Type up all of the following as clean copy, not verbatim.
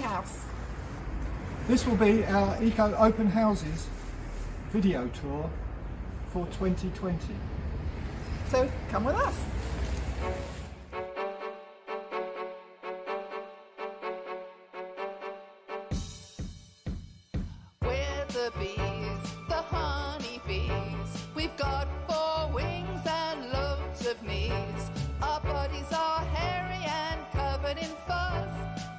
house. This will be our Eco Open Houses video tour for 2020. So come with us. We're the bees, the honey bees. We've got 4 wings and loads of knees. Our bodies are hairy and covered in fuzz.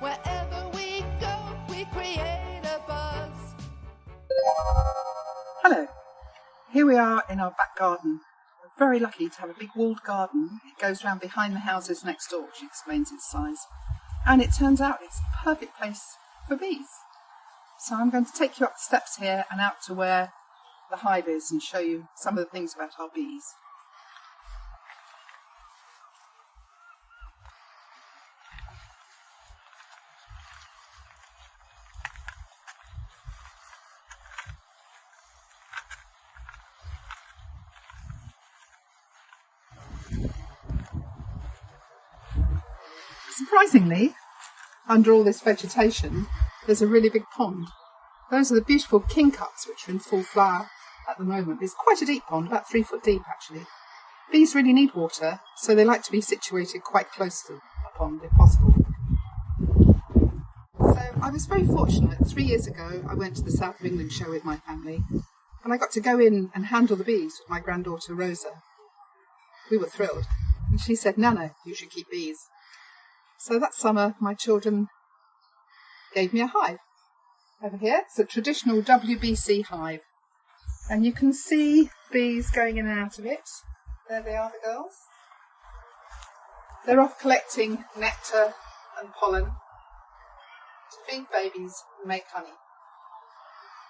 Wherever we go, we create a buzz. Hello. Here we are in our back garden. We're very lucky to have a big walled garden. It goes round behind the houses next door, which explains its size. And it turns out it's a perfect place for bees. So I'm going to take you up the steps here and out to where the hive is and show you some of the things about our bees. Surprisingly, under all this vegetation, there's a really big pond. Those are the beautiful kingcups which are in full flower at the moment. It's quite a deep pond, about 3 foot deep actually. Bees really need water, so they like to be situated quite close to a pond if possible. So I was very fortunate. 3 years ago I went to the South of England show with my family, and I got to go in and handle the bees with my granddaughter Rosa. We were thrilled, and she said, "Nana, you should keep bees." So that summer my children gave me a hive. Over here, it's a traditional WBC hive. And you can see bees going in and out of it. There they are, the girls. They're off collecting nectar and pollen to feed babies and make honey.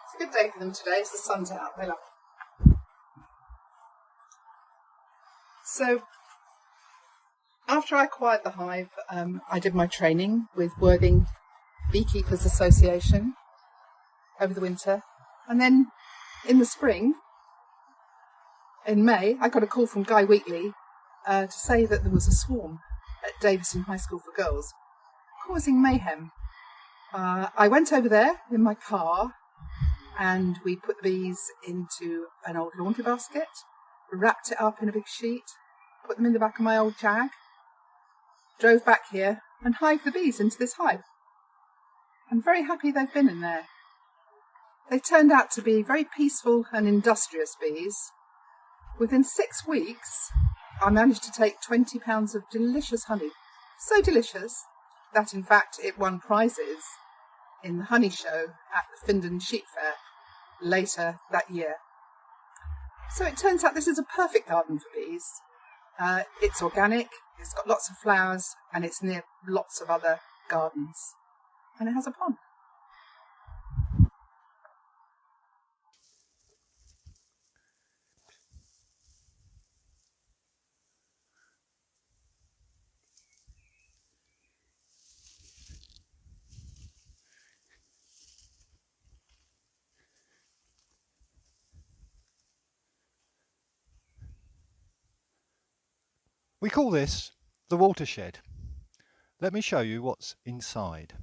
It's a good day for them today, as the sun's out. They love it. So, after I acquired the hive, I did my training with Worthing Beekeepers Association over the winter, and then in the spring, in May, I got a call from Guy Wheatley to say that there was a swarm at Davison High School for Girls, causing mayhem. I went over there in my car, and we put the bees into an old laundry basket, wrapped it up in a big sheet, put them in the back of my old Jag, drove back here and hived the bees into this hive. I'm very happy they've been in there. They turned out to be very peaceful and industrious bees. Within 6 weeks, I managed to take 20 pounds of delicious honey. So delicious that, in fact, it won prizes in the honey show at the Findon Sheep Fair later that year. So it turns out this is a perfect garden for bees. It's organic, it's got lots of flowers, and it's near lots of other gardens. And it has a pond. We call this the watershed. Let me show you what's inside.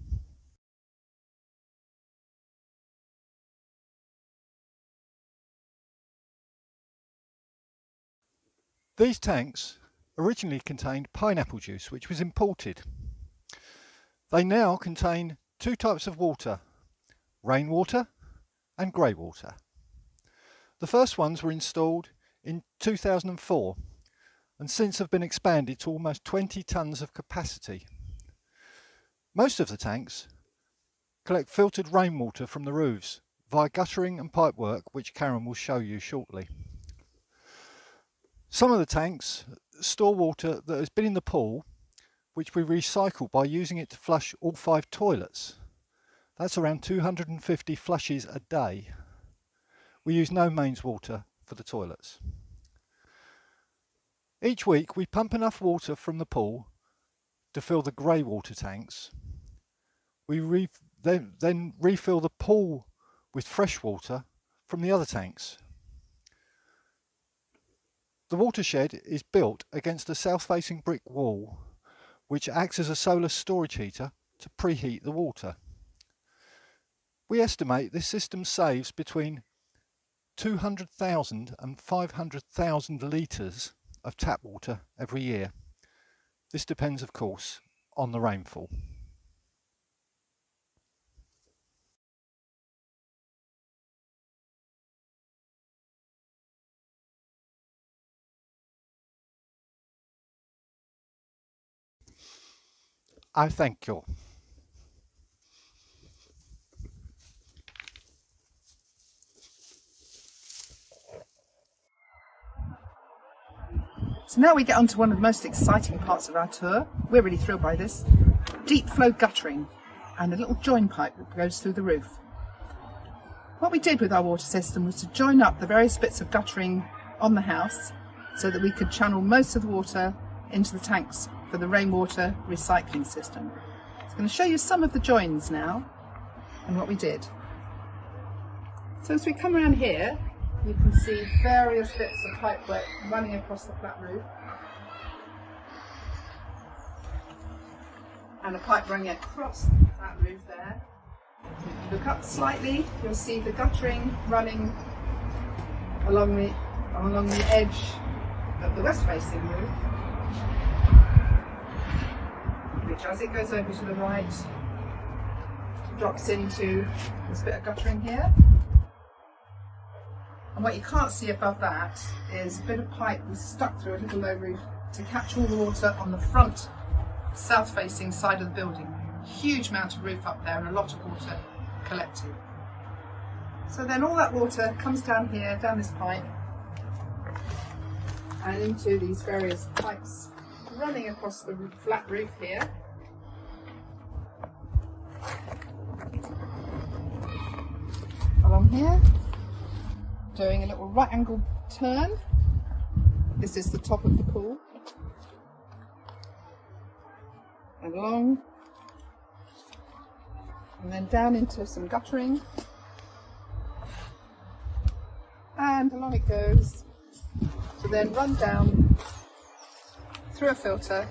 These tanks originally contained pineapple juice, which was imported. They now contain 2 types of water, rainwater and grey water. The first ones were installed in 2004 and since have been expanded to almost 20 tonnes of capacity. Most of the tanks collect filtered rainwater from the roofs via guttering and pipework, which Karen will show you shortly. Some of the tanks store water that has been in the pool, which we recycle by using it to flush all 5 toilets. That's around 250 flushes a day. We use no mains water for the toilets. Each week we pump enough water from the pool to fill the grey water tanks. We then refill the pool with fresh water from the other tanks. The watershed is built against a south-facing brick wall which acts as a solar storage heater to preheat the water. We estimate this system saves between 200,000 and 500,000 litres of tap water every year. This depends, of course, on the rainfall. I thank you. So now we get on to one of the most exciting parts of our tour. We're really thrilled by this. Deep flow guttering and a little join pipe that goes through the roof. What we did with our water system was to join up the various bits of guttering on the house so that we could channel most of the water into the tanks for the rainwater recycling system. I'm going to show you some of the joins now and what we did. So as we come around here, you can see various bits of pipework running across the flat roof and a pipe running across that roof there. If you look up slightly, you'll see the guttering running along the edge of the west facing roof, which as it goes over to the right drops into this bit of guttering here. And what you can't see above that is a bit of pipe was stuck through a little low roof to catch all the water on the front south facing side of the building. Huge amount of roof up there and a lot of water collected. So then all that water comes down here, down this pipe and into these various pipes running across the flat roof here. Along here, doing a little right angle turn. This is the top of the pool. And along. And then down into some guttering. And along it goes to then run down through a filter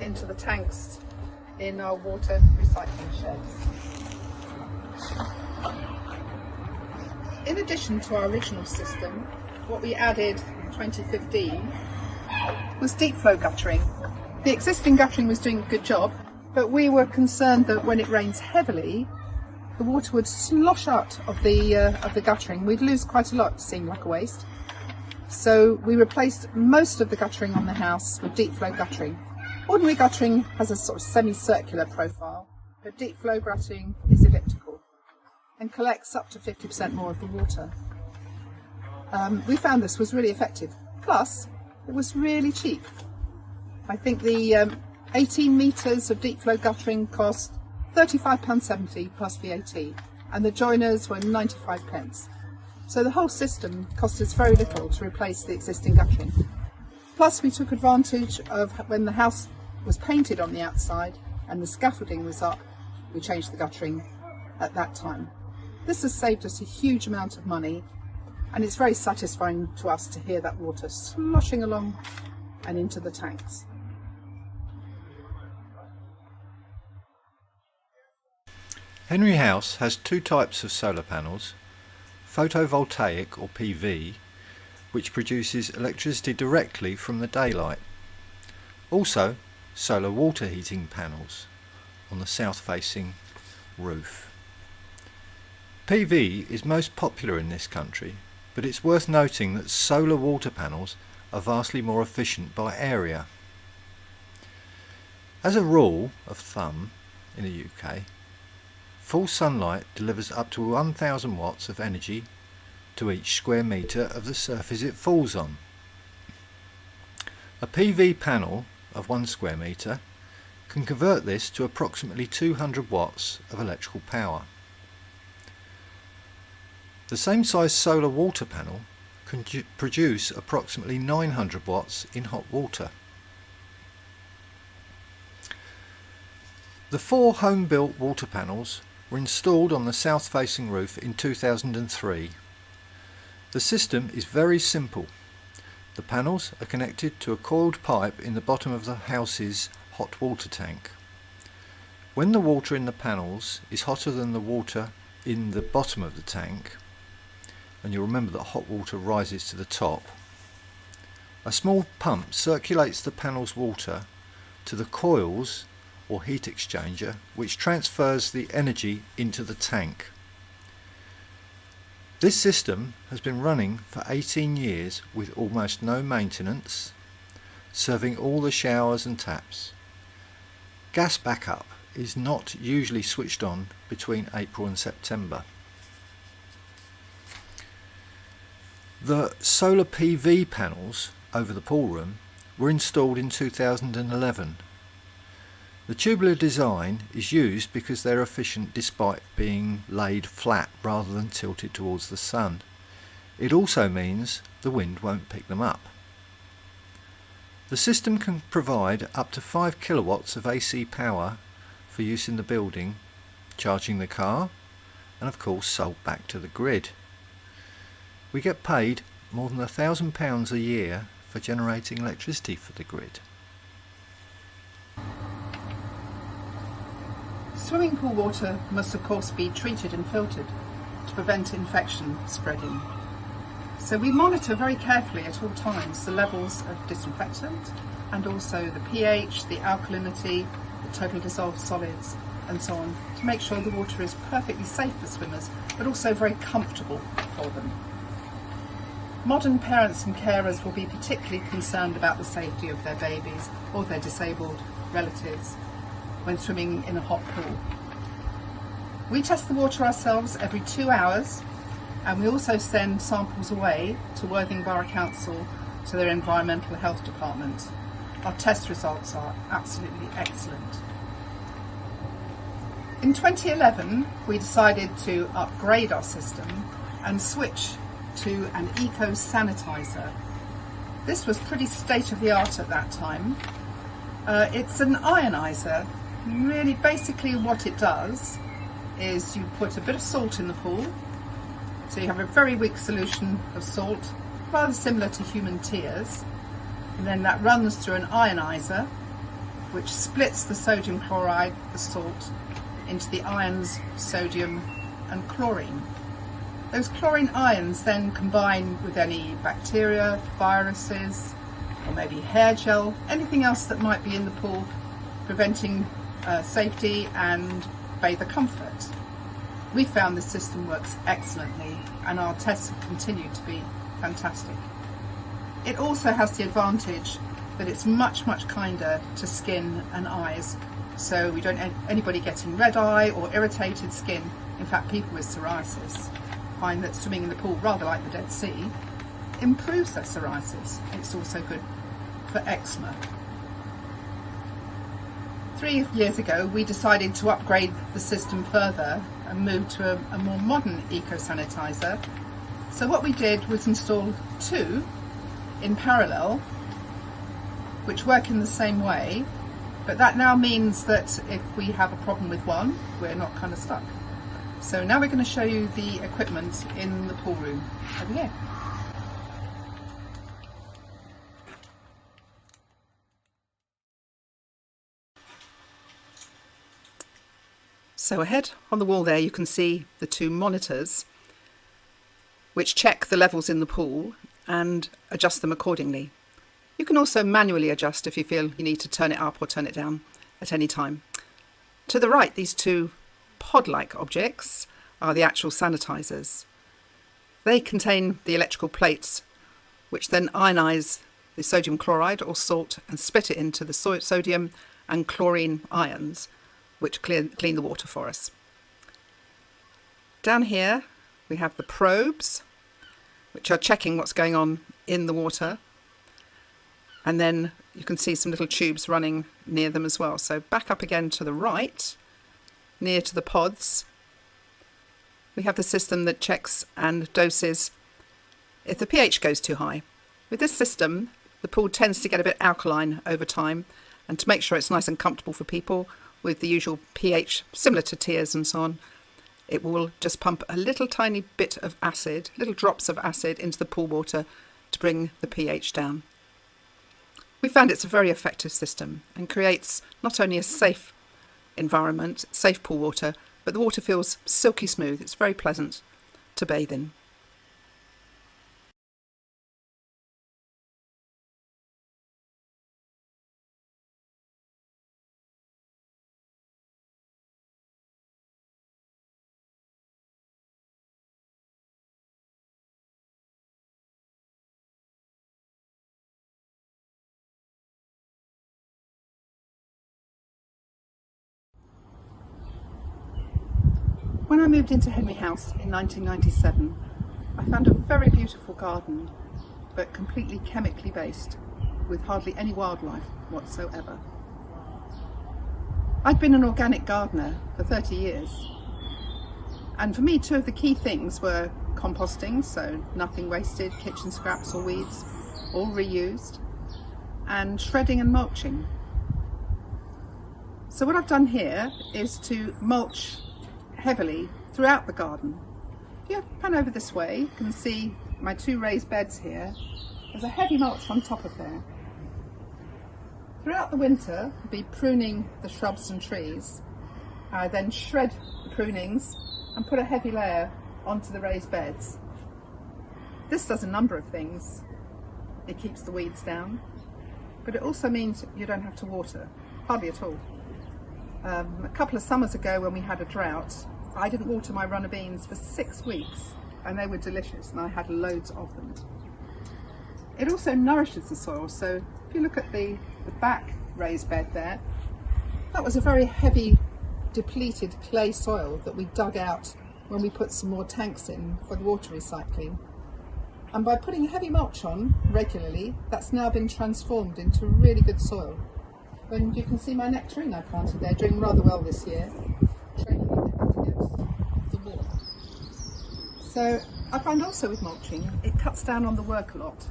into the tanks in our water recycling sheds. In addition to our original system, what we added in 2015 was deep flow guttering. The existing guttering was doing a good job, but we were concerned that when it rains heavily, the water would slosh out of the guttering. We'd lose quite a lot, it seemed like a waste. So we replaced most of the guttering on the house with deep flow guttering. Ordinary guttering has a sort of semicircular profile, but deep flow guttering is elliptical and collects up to 50% more of the water. We found this was really effective. Plus, it was really cheap. I think the 18 metres of deep flow guttering cost £35.70 plus VAT, and the joiners were 95p. So the whole system cost us very little to replace the existing guttering. Plus, we took advantage of when the house was painted on the outside and the scaffolding was up, we changed the guttering at that time. This has saved us a huge amount of money, and it's very satisfying to us to hear that water sloshing along and into the tanks. Henry House has two types of solar panels: photovoltaic or PV, which produces electricity directly from the daylight. Also, solar water heating panels on the south facing roof. PV is most popular in this country, but it's worth noting that solar water panels are vastly more efficient by area. As a rule of thumb in the UK, full sunlight delivers up to 1000 watts of energy to each square metre of the surface it falls on. A PV panel of 1 square metre can convert this to approximately 200 watts of electrical power. The same size solar water panel can produce approximately 900 watts in hot water. The 4 home-built water panels were installed on the south-facing roof in 2003. The system is very simple. The panels are connected to a coiled pipe in the bottom of the house's hot water tank. When the water in the panels is hotter than the water in the bottom of the tank, and you'll remember that hot water rises to the top, a small pump circulates the panel's water to the coils or heat exchanger, which transfers the energy into the tank. This system has been running for 18 years with almost no maintenance, serving all the showers and taps. Gas backup is not usually switched on between April and September. The solar PV panels over the pool room were installed in 2011. The tubular design is used because they're efficient despite being laid flat rather than tilted towards the sun. It also means the wind won't pick them up. The system can provide up to 5 kilowatts of AC power for use in the building, charging the car, and of course sold back to the grid. We get paid more than £1,000 a year for generating electricity for the grid. Swimming pool water must of course be treated and filtered to prevent infection spreading. So we monitor very carefully at all times the levels of disinfectant and also the pH, the alkalinity, the totally dissolved solids and so on, to make sure the water is perfectly safe for swimmers but also very comfortable for them. Modern parents and carers will be particularly concerned about the safety of their babies or their disabled relatives when swimming in a hot pool. We test the water ourselves every 2 hours, and we also send samples away to Worthing Borough Council to their environmental health department. Our test results are absolutely excellent. In 2011 we decided to upgrade our system and switch to an eco sanitizer. This was pretty state of the art at that time. It's an ionizer. Really basically what it does is you put a bit of salt in the pool, so you have a very weak solution of salt, rather similar to human tears, and then that runs through an ionizer which splits the sodium chloride, the salt, into the ions sodium and chlorine. Those chlorine ions then combine with any bacteria, viruses, or maybe hair gel, anything else that might be in the pool, preventing safety and bather comfort. We found the system works excellently and our tests have continued to be fantastic. It also has the advantage that it's much kinder to skin and eyes, so we don't have anybody getting red eye or irritated skin. In fact, people with psoriasis find that swimming in the pool, rather like the Dead Sea, improves their psoriasis. It's also good for eczema. 3 years ago we decided to upgrade the system further and move to a more modern eco sanitizer. So what we did was install 2 in parallel which work in the same way, but that now means that if we have a problem with one, we're not kind of stuck. So now we're going to show you the equipment in the pool room. Over here. So ahead on the wall there you can see the 2 monitors which check the levels in the pool and adjust them accordingly. You can also manually adjust if you feel you need to turn it up or turn it down at any time. To the right, these 2 pod-like objects are the actual sanitizers. They contain the electrical plates which then ionize the sodium chloride or salt and split it into the sodium and chlorine ions which clean the water for us. Down here we have the probes which are checking what's going on in the water, and then you can see some little tubes running near them as well. So back up again to the right, near to the pods, we have the system that checks and doses if the pH goes too high. With this system the pool tends to get a bit alkaline over time, and to make sure it's nice and comfortable for people with the usual pH similar to tears and so on, it will just pump a little tiny bit of acid, little drops of acid into the pool water to bring the pH down. We found it's a very effective system and creates not only a safe environment, safe pool water, but the water feels silky smooth. It's very pleasant to bathe in. When I moved into Henry House in 1997, I found a very beautiful garden, but completely chemically based, with hardly any wildlife whatsoever. I'd been an organic gardener for 30 years, and for me 2 of the key things were composting, so nothing wasted, kitchen scraps or weeds, all reused, and shredding and mulching. So what I've done here is to mulch heavily throughout the garden. If you pan over this way, you can see my 2 raised beds here. There's a heavy mulch on top of there. Throughout the winter, I'll be pruning the shrubs and trees. I then shred the prunings and put a heavy layer onto the raised beds. This does a number of things. It keeps the weeds down, but it also means you don't have to water, hardly at all. A couple of summers ago when we had a drought, I didn't water my runner beans for 6 weeks, and they were delicious, and I had loads of them. It also nourishes the soil, so if you look at the back raised bed there, that was a very heavy, depleted clay soil that we dug out when we put some more tanks in for the water recycling. And by putting heavy mulch on regularly, that's now been transformed into really good soil. And you can see my nectarine I planted there, doing rather well this year, training against the war. So I find also with mulching, it cuts down on the work a lot.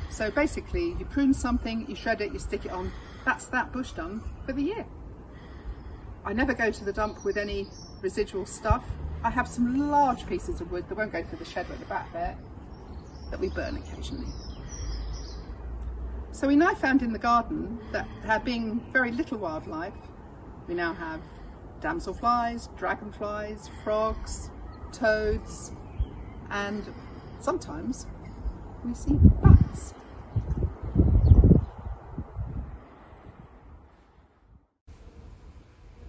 So basically, you prune something, you shred it, you stick it on, that's that bush done for the year. I never go to the dump with any residual stuff. I have some large pieces of wood that won't go through the shed at the back there, that we burn occasionally. So we now found in the garden that there being very little wildlife, we now have damselflies, dragonflies, frogs, toads, and sometimes we see bats.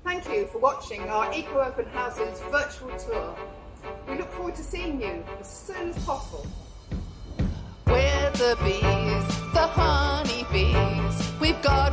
Thank you for watching our Eco Open Houses virtual tour. We look forward to seeing you as soon as possible. We're the bees, the honey bees. We've got